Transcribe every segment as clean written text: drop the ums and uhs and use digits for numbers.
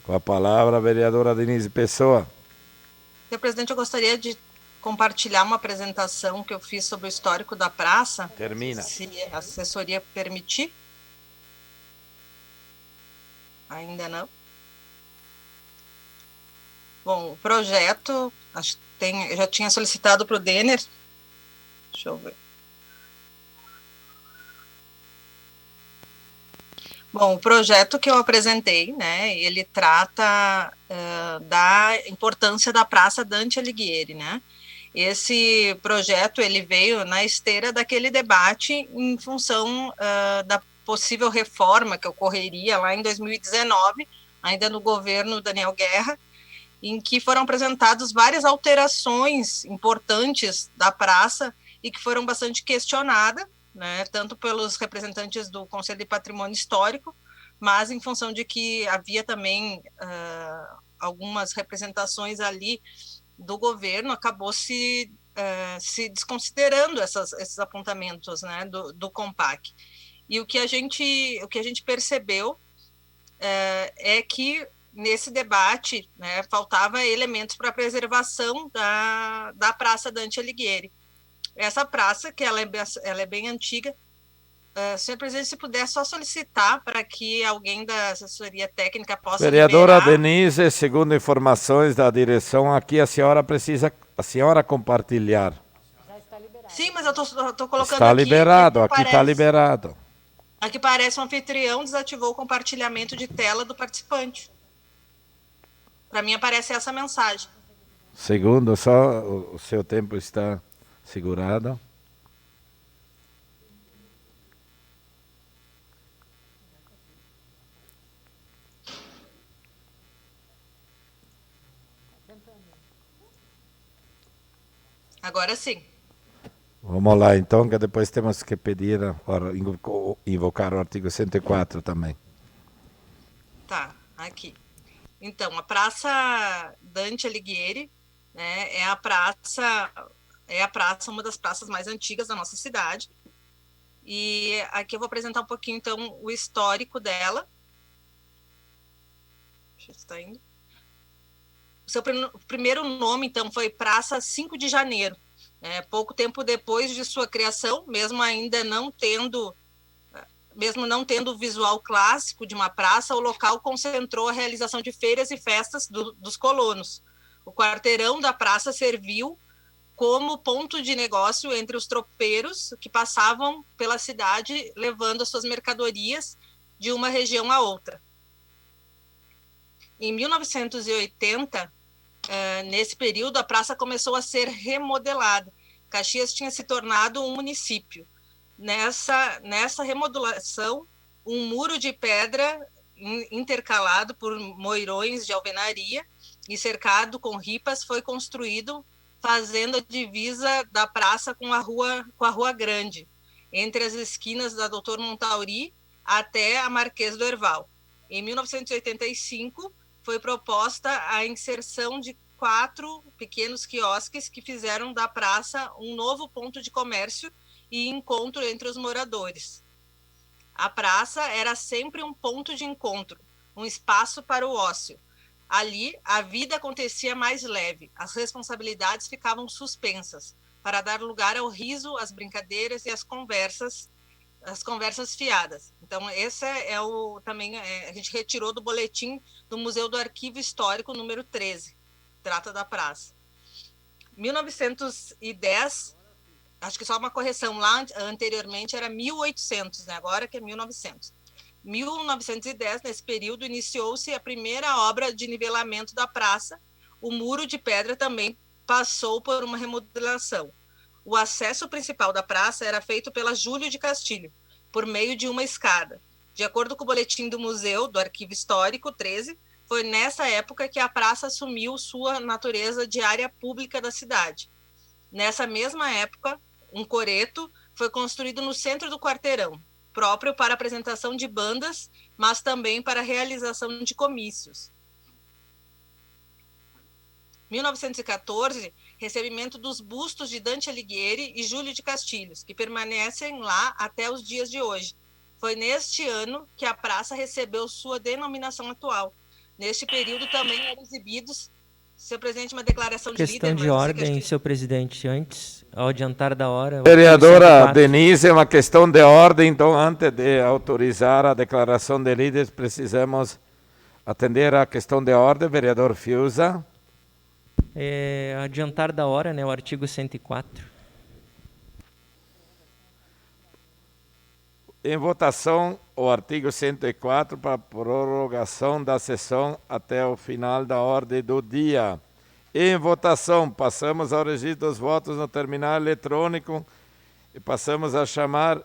Com a palavra, a vereadora Denise Pessoa. Senhor presidente, eu gostaria de compartilhar uma apresentação que eu fiz sobre o histórico da praça. Termina. Se a assessoria permitir. Ainda não. Bom, o projeto, eu já tinha solicitado para o Denner. Deixa eu ver. Bom, o projeto que eu apresentei, né, ele trata da importância da Praça Dante Alighieri, né? Esse projeto, ele veio na esteira daquele debate em função da possível reforma que ocorreria lá em 2019, ainda no governo Daniel Guerra, em que foram apresentadas várias alterações importantes da praça e que foram bastante questionadas, né, tanto pelos representantes do Conselho de Patrimônio Histórico, mas em função de que havia também algumas representações ali do governo, acabou se desconsiderando esses apontamentos, né, do COMPAC. E o que a gente percebeu é que nesse debate, né, faltava elementos para a preservação da Praça Dante Alighieri. Essa praça, que ela é bem antiga, senhor presidente, se puder só solicitar para que alguém da assessoria técnica possa Vereadora liberar. Denise, segundo informações da direção, aqui a senhora compartilhar. Já está liberado. Sim, mas eu estou colocando está aqui. Liberado, aqui está liberado. Aqui parece um anfitrião desativou o compartilhamento de tela do participante. Para mim aparece essa mensagem. Segundo, só o seu tempo está segurado. Agora sim. Vamos lá, então, que depois temos que pedir, invocar o artigo 104 também. Tá, aqui. Então, a Praça Dante Alighieri, né, é a praça, uma das praças mais antigas da nossa cidade. E aqui eu vou apresentar um pouquinho, então, o histórico dela. Deixa eu estar indo. O seu primeiro nome, então, foi Praça 5 de Janeiro. Pouco tempo depois de sua criação, mesmo não tendo o visual clássico de uma praça, o local concentrou a realização de feiras e festas dos colonos. O quarteirão da praça serviu como ponto de negócio entre os tropeiros que passavam pela cidade levando as suas mercadorias de uma região a outra. Em 1980, nesse período, a praça começou a ser remodelada. Caxias tinha se tornado um município. Nessa remodelação, um muro de pedra intercalado por moirões de alvenaria e cercado com ripas foi construído, fazendo a divisa da praça com a Rua Grande, entre as esquinas da Doutor Montauri até a Marquês do Herval. Em 1985, foi proposta a inserção de 4 pequenos quiosques que fizeram da praça um novo ponto de comércio e encontro entre os moradores. A praça era sempre um ponto de encontro, um espaço para o ócio. Ali, a vida acontecia mais leve, as responsabilidades ficavam suspensas, para dar lugar ao riso, às brincadeiras e às conversas fiadas. Então, esse também a gente retirou do boletim do Museu do Arquivo Histórico número 13, trata da praça. 1910, acho que só uma correção, lá anteriormente era 1800, né? Agora que é 1900. 1910, nesse período, iniciou-se a primeira obra de nivelamento da praça. O muro de pedra também passou por uma remodelação. O acesso principal da praça era feito pela Júlio de Castilho, por meio de uma escada. De acordo com o boletim do Museu do Arquivo Histórico 13, foi nessa época que a praça assumiu sua natureza de área pública da cidade. Nessa mesma época, um coreto foi construído no centro do quarteirão, próprio para apresentação de bandas, mas também para realização de comícios. 1914, recebimento dos bustos de Dante Alighieri e Júlio de Castilhos, que permanecem lá até os dias de hoje. Foi neste ano que a praça recebeu sua denominação atual. Neste período também eram exibidos, senhor presidente, uma declaração de líder. Questão de ordem, senhor presidente. Antes, ao adiantar da hora... Vereadora Denise, é uma questão de ordem, então antes de autorizar a declaração de líderes, precisamos atender à questão de ordem. Vereador Fiuza. Adiantar da hora, né, o artigo 104. Em votação, o artigo 104 para prorrogação da sessão até o final da ordem do dia. Em votação, passamos ao registro dos votos no terminal eletrônico e passamos a chamar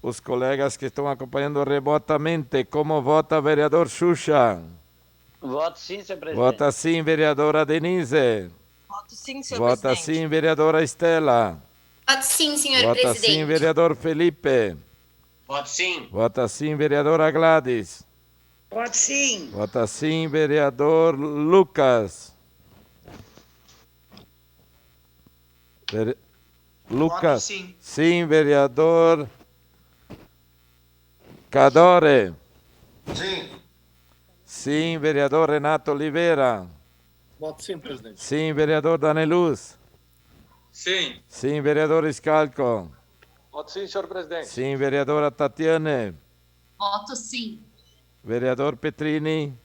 os colegas que estão acompanhando remotamente. Como vota vereador Xuxa? Voto sim, senhor presidente. Vota sim, vereadora Denise. Voto sim, senhor Vota presidente. sim, vereadora Estela. Voto sim, senhor Vota presidente. sim, vereador Felipe. Voto sim. Vota sim, vereadora Gladys. Voto sim. Vota sim, vereador Lucas. Lucas. Sim. Sim, vereador Cadore. Sim. Sim, vereador Renato Oliveira. Voto sim, presidente. Sim, vereador Daneluz. Sim. Sim, vereador Scalco. Voto sim, senhor presidente. Sim, vereadora Tatiane. Voto sim. Vereador Petrini.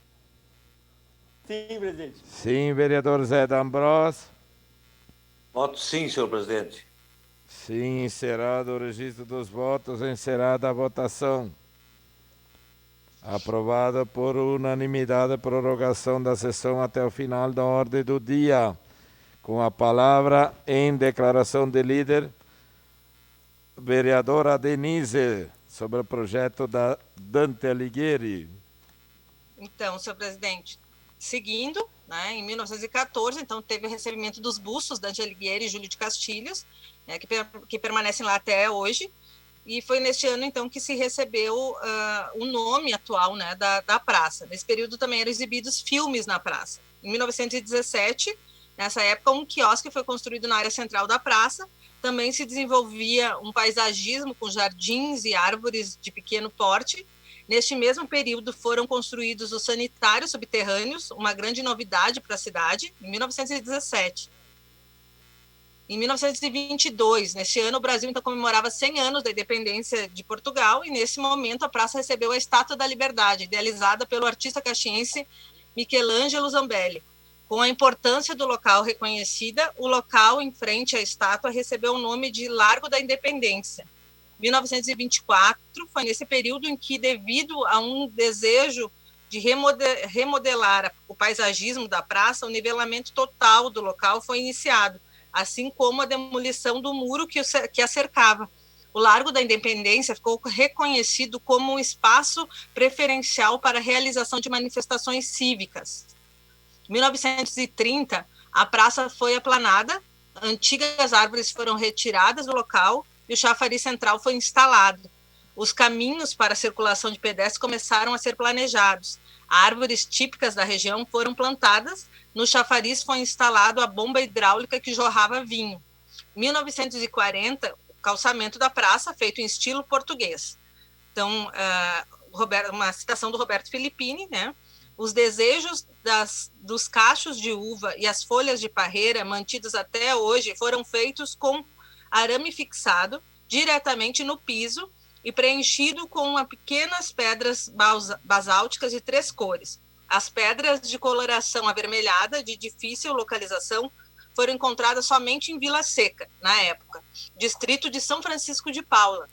Sim, presidente. Sim, vereador Zé D'Ambros. Voto sim, senhor presidente. Sim, encerrado o registro dos votos, encerrada a votação. Aprovada por unanimidade a prorrogação da sessão até o final da ordem do dia. Com a palavra em declaração de líder, vereadora Denise, sobre o projeto da Dante Alighieri. Então, senhor presidente, seguindo, né, em 1914, então teve o recebimento dos bustos Dante Alighieri e Júlio de Castilhos, que permanecem lá até hoje, e foi neste ano, então, que se recebeu o nome atual, né, da praça. Nesse período também eram exibidos filmes na praça. Em 1917, nessa época, um quiosque foi construído na área central da praça. Também se desenvolvia um paisagismo com jardins e árvores de pequeno porte. Neste mesmo período foram construídos os sanitários subterrâneos, uma grande novidade para a cidade, em 1917. Em 1922, neste ano, o Brasil então comemorava 100 anos da independência de Portugal e, nesse momento, a praça recebeu a Estátua da Liberdade, idealizada pelo artista caxiense Michelangelo Zambelli. Com a importância do local reconhecida, o local em frente à estátua recebeu o nome de Largo da Independência. 1924 foi nesse período em que, devido a um desejo de remodelar o paisagismo da praça, o nivelamento total do local foi iniciado, assim como a demolição do muro que a cercava. O Largo da Independência ficou reconhecido como um espaço preferencial para a realização de manifestações cívicas. Em 1930, a praça foi aplanada, antigas árvores foram retiradas do local e o chafariz central foi instalado. Os caminhos para a circulação de pedestres começaram a ser planejados. Árvores típicas da região foram plantadas. No chafariz foi instalado a bomba hidráulica que jorrava vinho. Em 1940, o calçamento da praça, feito em estilo português. Então, uma citação do Roberto Filippini, né? Os desejos dos cachos de uva e as folhas de parreira, mantidos até hoje, foram feitos com arame fixado diretamente no piso e preenchido com pequenas pedras basálticas de 3 cores. As pedras de coloração avermelhada, de difícil localização, foram encontradas somente em Vila Seca, na época, distrito de São Francisco de Paula.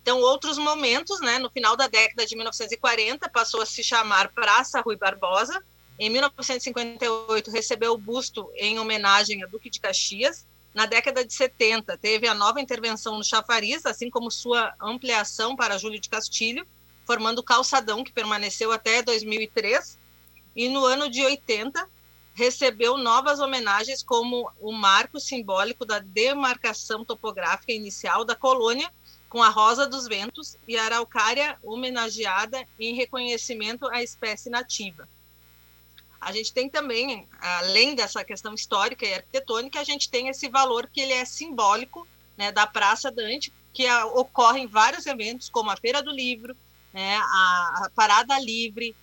Então, outros momentos, né, no final da década de 1940, passou a se chamar Praça Rui Barbosa. Em 1958, recebeu o busto em homenagem a Duque de Caxias. Na década de 70, teve a nova intervenção no chafariz, assim como sua ampliação para Júlio de Castilho, formando o calçadão, que permaneceu até 2003. E no ano de 80, recebeu novas homenagens, como o marco simbólico da demarcação topográfica inicial da colônia, com a Rosa dos Ventos e a araucária homenageada em reconhecimento à espécie nativa. A gente tem também, além dessa questão histórica e arquitetônica, a gente tem esse valor que ele é simbólico, né, da Praça Dante, que ocorrem vários eventos, como a Feira do Livro, né, a Parada Livre,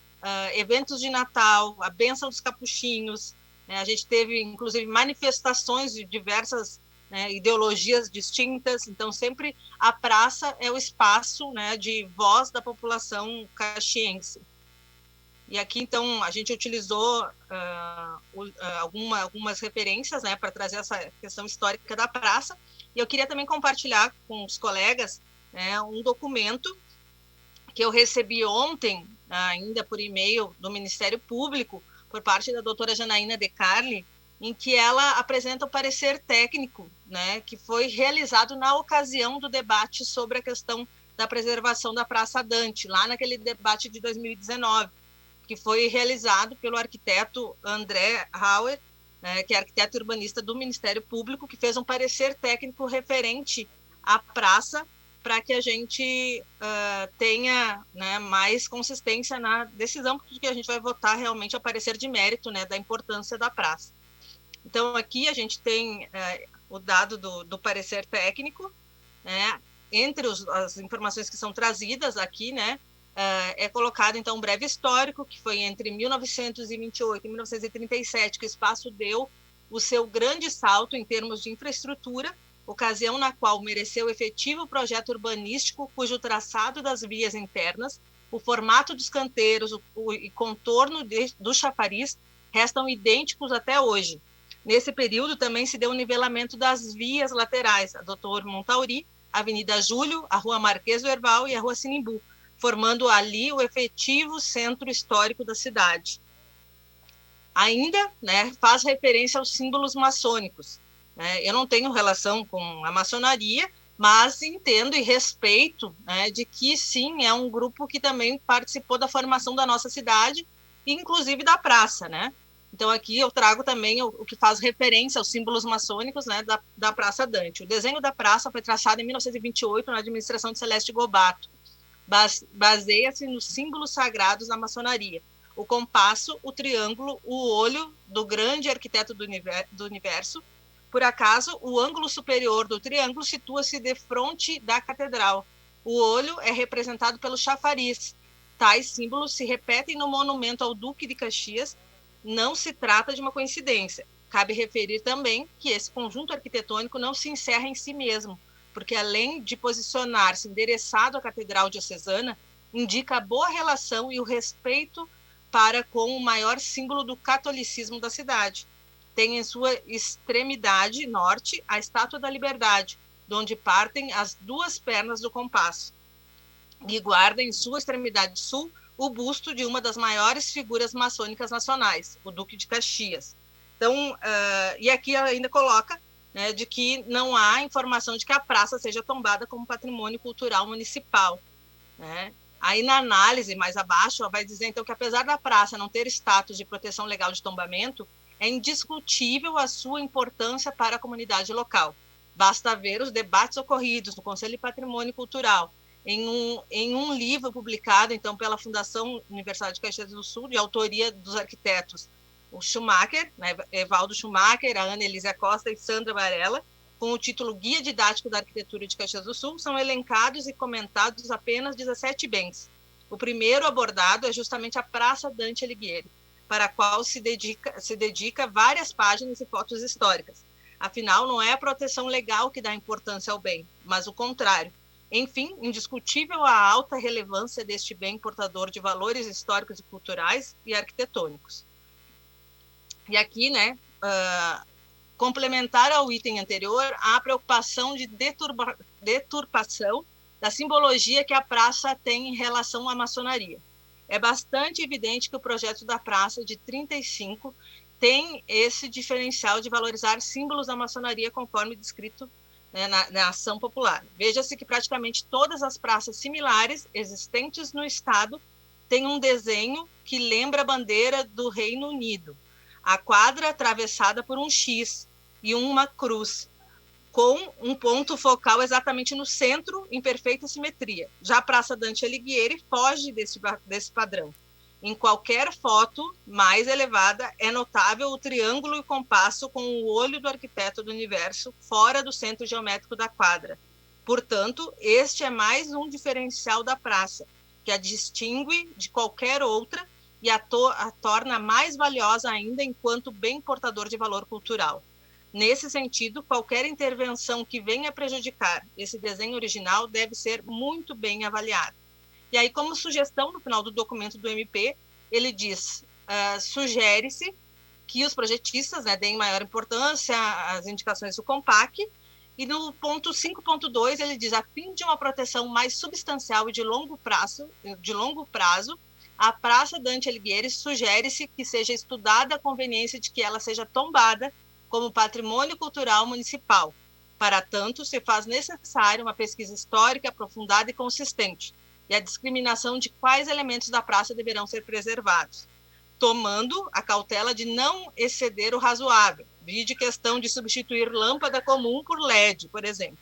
eventos de Natal, a Bênção dos Capuchinhos, né, a gente teve, inclusive, manifestações de diversas, né, ideologias distintas, então sempre a praça é o espaço, né, de voz da população caxiense. E aqui, então, a gente utilizou algumas referências, né, para trazer essa questão histórica da praça, e eu queria também compartilhar com os colegas, né, um documento que eu recebi ontem, ainda por e-mail do Ministério Público, por parte da doutora Janaína De Carli, em que ela apresenta o parecer técnico, né, que foi realizado na ocasião do debate sobre a questão da preservação da Praça Dante, lá naquele debate de 2019, que foi realizado pelo arquiteto André Hauer, né, que é arquiteto urbanista do Ministério Público, que fez um parecer técnico referente à praça, para que a gente tenha, né, mais consistência na decisão, porque a gente vai votar realmente a parecer de mérito, né, da importância da praça. Então, aqui a gente tem o dado do parecer técnico, né, entre as informações que são trazidas aqui, né, é colocado, então, um breve histórico, que foi entre 1928 e 1937, que o espaço deu o seu grande salto em termos de infraestrutura, ocasião na qual mereceu efetivo projeto urbanístico, cujo traçado das vias internas, o formato dos canteiros e contorno do chafariz restam idênticos até hoje. Nesse período também se deu o nivelamento das vias laterais, a Doutor Montauri, a Avenida Júlio, a Rua Marquês do Herval e a Rua Sinimbu, formando ali o efetivo centro histórico da cidade. Ainda, né, faz referência aos símbolos maçônicos. Eu não tenho relação com a maçonaria, mas entendo e respeito, né, de que, sim, é um grupo que também participou da formação da nossa cidade, inclusive da praça, né? Então, aqui eu trago também o que faz referência aos símbolos maçônicos, né, da Praça Dante. O desenho da praça foi traçado em 1928 na administração de Celeste Gobato. Baseia-se nos símbolos sagrados da maçonaria. O compasso, o triângulo, o olho do grande arquiteto do universo. Por acaso, o ângulo superior do triângulo situa-se defronte da catedral. O olho é representado pelo chafariz. Tais símbolos se repetem no monumento ao Duque de Caxias. Não se trata de uma coincidência. Cabe referir também que esse conjunto arquitetônico não se encerra em si mesmo, porque além de posicionar-se endereçado à Catedral Diocesana, indica a boa relação e o respeito para com o maior símbolo do catolicismo da cidade. Tem em sua extremidade norte a Estátua da Liberdade, de onde partem as duas pernas do compasso, e guarda em sua extremidade sul o busto de uma das maiores figuras maçônicas nacionais, o Duque de Caxias. Então, e aqui ainda coloca, né, de que não há informação de que a praça seja tombada como patrimônio cultural municipal, né? Aí, na análise, mais abaixo, vai dizer, então, que apesar da praça não ter status de proteção legal de tombamento, é indiscutível a sua importância para a comunidade local. Basta ver os debates ocorridos no Conselho de Patrimônio Cultural, em um livro publicado, então, pela Fundação Universidade de Caxias do Sul, de autoria dos arquitetos o Schumacher, né, Evaldo Schumacher, a Ana Elísia Costa e Sandra Varela, com o título Guia Didático da Arquitetura de Caxias do Sul, são elencados e comentados apenas 17 bens. O primeiro abordado é justamente a Praça Dante Alighieri, para a qual se dedica várias páginas e fotos históricas. Afinal, não é a proteção legal que dá importância ao bem, mas o contrário. Enfim, indiscutível a alta relevância deste bem portador de valores históricos e culturais e arquitetônicos. E aqui, né, complementar ao item anterior, há a preocupação de deturpação da simbologia que a praça tem em relação à maçonaria. É bastante evidente que o projeto da praça de 35 tem esse diferencial de valorizar símbolos da maçonaria conforme descrito, né, na ação popular. Veja-se que praticamente todas as praças similares existentes no estado têm um desenho que lembra a bandeira do Reino Unido. A quadra atravessada por um X e uma cruz, com um ponto focal exatamente no centro, em perfeita simetria. Já a Praça Dante Alighieri foge desse padrão. Em qualquer foto mais elevada, é notável o triângulo e compasso com o olho do arquiteto do universo fora do centro geométrico da quadra. Portanto, este é mais um diferencial da praça, que a distingue de qualquer outra e a torna mais valiosa ainda enquanto bem portador de valor cultural. Nesse sentido, qualquer intervenção que venha prejudicar esse desenho original deve ser muito bem avaliada. E aí, como sugestão, no final do documento do MP, ele diz, sugere-se que os projetistas, né, deem maior importância às indicações do COMPAC, e no ponto 5.2 ele diz, a fim de uma proteção mais substancial e de longo prazo, a Praça Dante Alighieri sugere-se que seja estudada a conveniência de que ela seja tombada como patrimônio cultural municipal. Para tanto, se faz necessária uma pesquisa histórica aprofundada e consistente, e a discriminação de quais elementos da praça deverão ser preservados, tomando a cautela de não exceder o razoável, vide questão de substituir lâmpada comum por LED, por exemplo.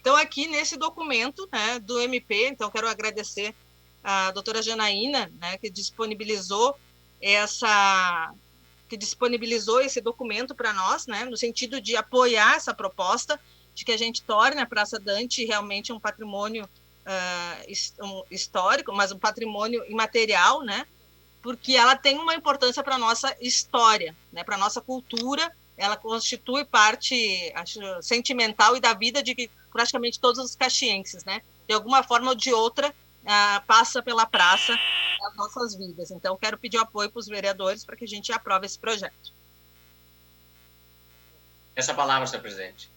Então, aqui nesse documento, né, do MP, então quero agradecer a doutora Janaína, né, que disponibilizou esse documento para nós, né, no sentido de apoiar essa proposta, de que a gente torne a Praça Dante realmente um patrimônio histórico, mas um patrimônio imaterial, né, porque ela tem uma importância para a nossa história, né, para a nossa cultura. Ela constitui parte, acho, sentimental e da vida de praticamente todos os caxienses, né? De alguma forma ou de outra, passa pela praça nas nossas vidas. Então, quero pedir apoio para os vereadores para que a gente aprove esse projeto. Essa palavra, senhor presidente.